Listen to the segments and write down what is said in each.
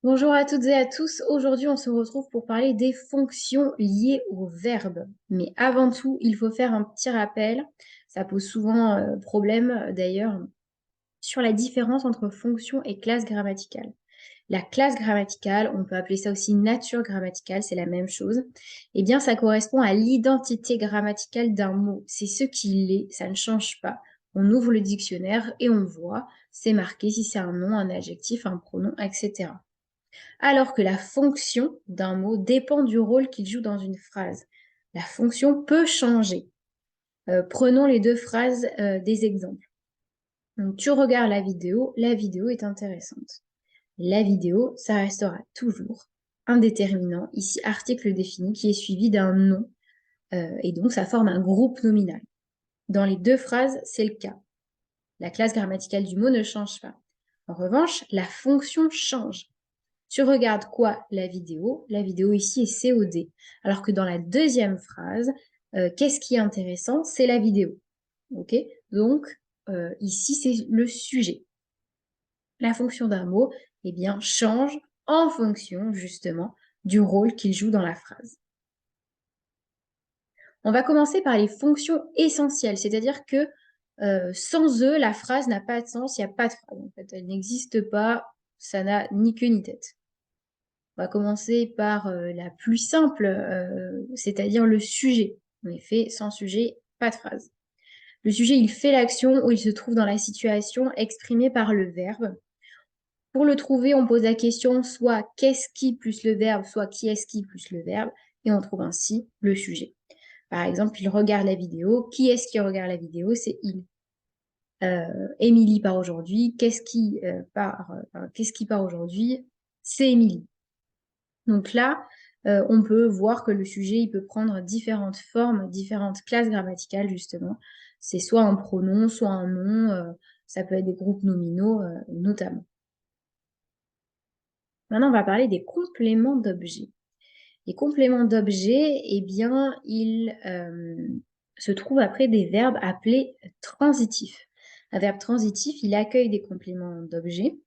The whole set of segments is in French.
Bonjour à toutes et à tous. Aujourd'hui, on se retrouve pour parler des fonctions liées au verbe. Mais avant tout, il faut faire un petit rappel. Ça pose souvent problème d'ailleurs sur la différence entre fonction et classe grammaticale. La classe grammaticale, on peut appeler ça aussi nature grammaticale, c'est la même chose. Eh bien, ça correspond à l'identité grammaticale d'un mot. C'est ce qu'il est, ça ne change pas. On ouvre le dictionnaire et on voit, c'est marqué si c'est un nom, un adjectif, un pronom, etc. Alors que la fonction d'un mot dépend du rôle qu'il joue dans une phrase. La fonction peut changer. Prenons les deux phrases des exemples. Donc, tu regardes la vidéo est intéressante. La vidéo, ça restera toujours un déterminant, ici article défini, qui est suivi d'un nom, et donc ça forme un groupe nominal. Dans les deux phrases, c'est le cas. La classe grammaticale du mot ne change pas. En revanche, la fonction change. Tu regardes quoi? La vidéo. La vidéo ici est COD. Alors que dans la deuxième phrase, qu'est-ce qui est intéressant? C'est la vidéo. Ok? Donc, ici, c'est le sujet. La fonction d'un mot, eh bien, change en fonction, justement, du rôle qu'il joue dans la phrase. On va commencer par les fonctions essentielles, c'est-à-dire que sans eux, la phrase n'a pas de sens, il n'y a pas de phrase. En fait, elle n'existe pas, ça n'a ni queue ni tête. On va commencer par la plus simple, c'est-à-dire le sujet. En effet, sans sujet, pas de phrase. Le sujet, il fait l'action ou il se trouve dans la situation exprimée par le verbe. Pour le trouver, on pose la question soit qu'est-ce qui plus le verbe, soit qui est-ce qui plus le verbe, et on trouve ainsi le sujet. Par exemple, il regarde la vidéo. Qui est-ce qui regarde la vidéo? C'est il. Émilie part aujourd'hui. Qu'est-ce qui part aujourd'hui? C'est Émilie. Donc là, on peut voir que le sujet, il peut prendre différentes formes, différentes classes grammaticales, justement. C'est soit un pronom, soit un nom, ça peut être des groupes nominaux, notamment. Maintenant, on va parler des compléments d'objets. Les compléments d'objets, eh bien, ils se trouvent après des verbes appelés transitifs. Un verbe transitif, il accueille des compléments d'objets.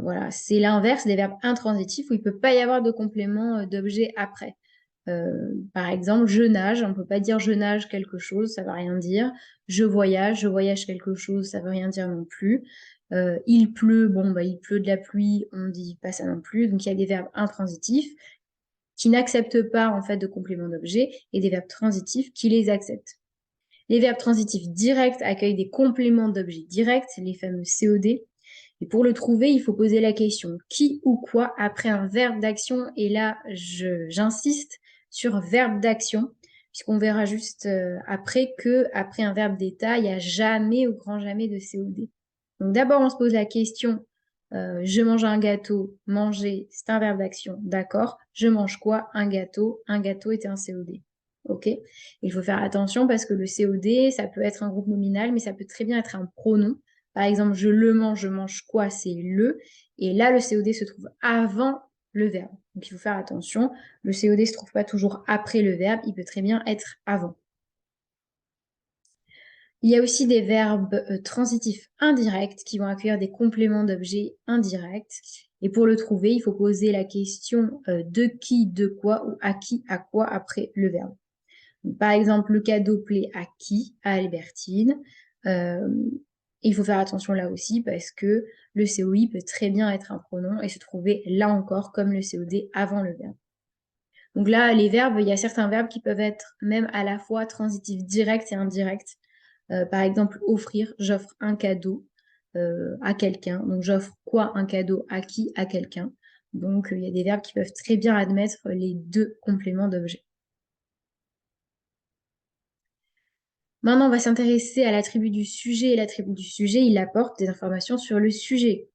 Voilà, c'est l'inverse des verbes intransitifs où il ne peut pas y avoir de complément d'objet après. Par exemple, je nage, on ne peut pas dire je nage quelque chose, ça ne va rien dire. Je voyage quelque chose, ça ne veut rien dire non plus. Il pleut, bon, bah, il pleut de la pluie, on ne dit pas ça non plus. Donc il y a des verbes intransitifs qui n'acceptent pas en fait de complément d'objet et des verbes transitifs qui les acceptent. Les verbes transitifs directs accueillent des compléments d'objet directs, les fameux COD. Et pour le trouver, il faut poser la question qui ou quoi après un verbe d'action. Et là, j'insiste sur verbe d'action, puisqu'on verra juste après que après un verbe d'état, il n'y a jamais au grand jamais de COD. Donc d'abord, on se pose la question je mange un gâteau, manger, c'est un verbe d'action, d'accord. Je mange quoi? Un gâteau est un COD. Ok? Il faut faire attention parce que le COD, ça peut être un groupe nominal, mais ça peut très bien être un pronom. Par exemple, je mange quoi? C'est le. Et là, le COD se trouve avant le verbe. Donc, il faut faire attention. Le COD ne se trouve pas toujours après le verbe, il peut très bien être avant. Il y a aussi des verbes transitifs indirects qui vont accueillir des compléments d'objets indirects. Et pour le trouver, il faut poser la question de qui, de quoi ou à qui, à quoi après le verbe. Donc, par exemple, le cadeau plaît à qui? À Albertine. Euh, il faut faire attention là aussi parce que le COI peut très bien être un pronom et se trouver là encore comme le COD avant le verbe. Donc là, les verbes, il y a certains verbes qui peuvent être même à la fois transitifs directs et indirects. Par exemple, offrir, j'offre un cadeau à quelqu'un. Donc, j'offre quoi? Un cadeau à qui? À quelqu'un. Donc, il y a des verbes qui peuvent très bien admettre les deux compléments d'objet. Maintenant, on va s'intéresser à l'attribut du sujet. Et l'attribut du sujet, il apporte des informations sur le sujet,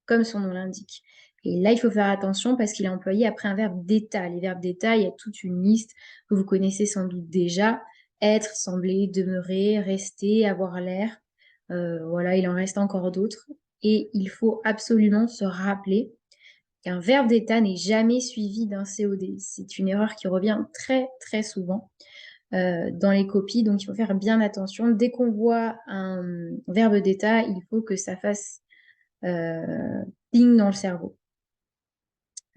comme son nom l'indique. Et là, il faut faire attention parce qu'il est employé après un verbe d'état. Les verbes d'état, il y a toute une liste que vous connaissez sans doute déjà. Être, sembler, demeurer, rester, avoir l'air. Voilà, il en reste encore d'autres. Et il faut absolument se rappeler qu'un verbe d'état n'est jamais suivi d'un COD. C'est une erreur qui revient très, très souvent dans les copies. Donc, il faut faire bien attention. Dès qu'on voit un verbe d'état, il faut que ça fasse ping dans le cerveau.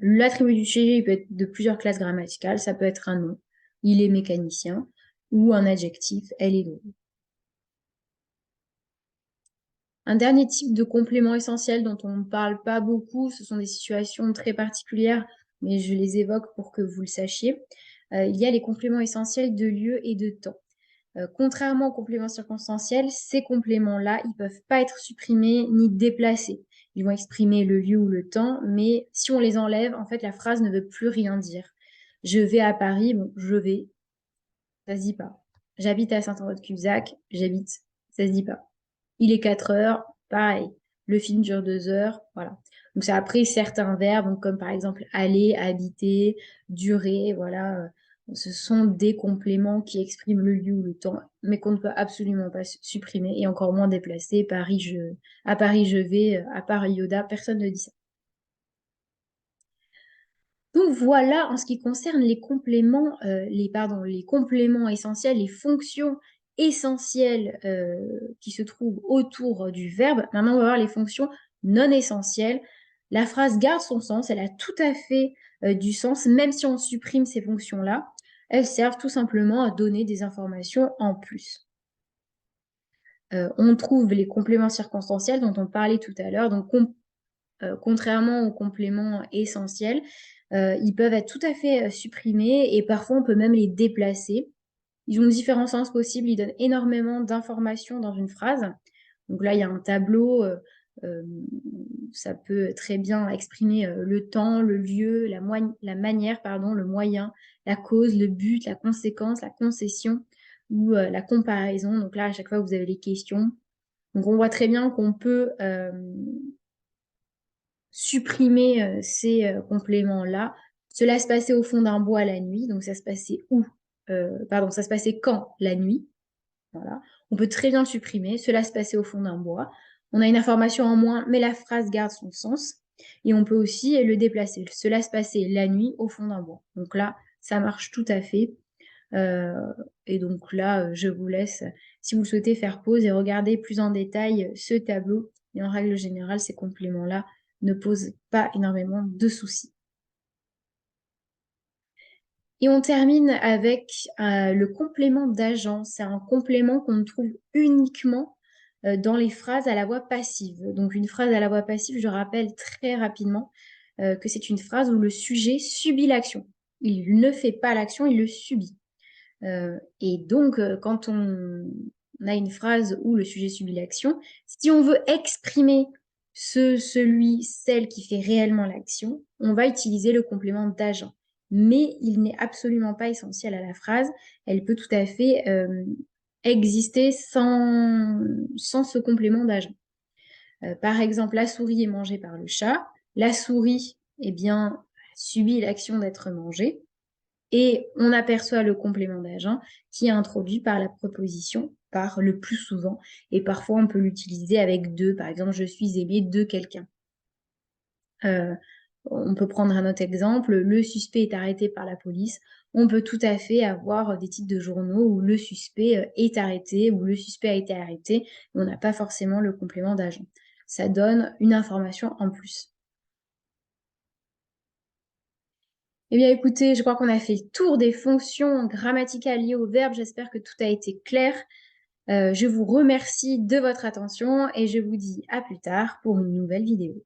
L'attribut du sujet, il peut être de plusieurs classes grammaticales. Ça peut être un nom, il est mécanicien, ou un adjectif, elle est drôle. Un dernier type de complément essentiel dont on ne parle pas beaucoup, ce sont des situations très particulières, mais je les évoque pour que vous le sachiez. Il y a les compléments essentiels de lieu et de temps. Contrairement aux compléments circonstanciels, ces compléments-là, ils peuvent pas être supprimés ni déplacés. Ils vont exprimer le lieu ou le temps, mais si on les enlève, en fait, la phrase ne veut plus rien dire. Je vais à Paris, bon, je vais, ça se dit pas. J'habite à Saint-André-de-Cubzac, j'habite, ça se dit pas. Il est 4 heures, pareil. Le film dure 2 heures, voilà. Donc c'est après certains verbes, donc comme par exemple aller, habiter, durer, voilà. Ce sont des compléments qui expriment le lieu ou le temps, mais qu'on ne peut absolument pas supprimer et encore moins déplacer. À Paris je vais, à Paris Yoda, personne ne dit ça. Donc voilà, en ce qui concerne les compléments, les compléments essentiels, les fonctions essentielles qui se trouvent autour du verbe. Maintenant, on va voir les fonctions non essentielles. La phrase garde son sens, elle a tout à fait du sens, même si on supprime ces fonctions-là. Elles servent tout simplement à donner des informations en plus. On trouve les compléments circonstanciels dont on parlait tout à l'heure. Donc, contrairement aux compléments essentiels, ils peuvent être tout à fait supprimés et parfois on peut même les déplacer. Ils ont différents sens possibles, ils donnent énormément d'informations dans une phrase. Donc là, il y a un tableau, ça peut très bien exprimer le temps, le lieu, la manière, pardon, le moyen, la cause, le but, la conséquence, la concession ou la comparaison. Donc là, à chaque fois, vous avez les questions. Donc on voit très bien qu'on peut supprimer ces compléments-là. Cela se passait au fond d'un bois la nuit, donc ça se passait où? Pardon, ça se passait quand? La nuit. Voilà. On peut très bien le supprimer. Cela se passait au fond d'un bois. On a une information en moins, mais la phrase garde son sens. Et on peut aussi le déplacer. Cela se passait la nuit au fond d'un bois. Donc là, ça marche tout à fait. Et donc là, je vous laisse, si vous souhaitez, faire pause et regarder plus en détail ce tableau. Et en règle générale, ces compléments-là ne posent pas énormément de soucis. Et on termine avec le complément d'agent. C'est un complément qu'on trouve uniquement dans les phrases à la voix passive. Donc une phrase à la voix passive, je rappelle très rapidement que c'est une phrase où le sujet subit l'action. Il ne fait pas l'action, il le subit. Et donc, quand on a une phrase où le sujet subit l'action, si on veut exprimer celui, celle qui fait réellement l'action, on va utiliser le complément d'agent. Mais il n'est absolument pas essentiel à la phrase. Elle peut tout à fait exister sans ce complément d'agent. Par exemple, la souris est mangée par le chat. La souris, eh bien, subit l'action d'être mangée. Et on aperçoit le complément d'agent qui est introduit par la préposition par le plus souvent. Et parfois, on peut l'utiliser avec de. Par exemple, je suis aimé de quelqu'un. On peut prendre un autre exemple. Le suspect est arrêté par la police. On peut tout à fait avoir des titres de journaux où le suspect est arrêté ou le suspect a été arrêté. On n'a pas forcément le complément d'agent. Ça donne une information en plus. Eh bien, écoutez, je crois qu'on a fait le tour des fonctions grammaticales liées au verbe. J'espère que tout a été clair. Je vous remercie de votre attention et je vous dis à plus tard pour une nouvelle vidéo.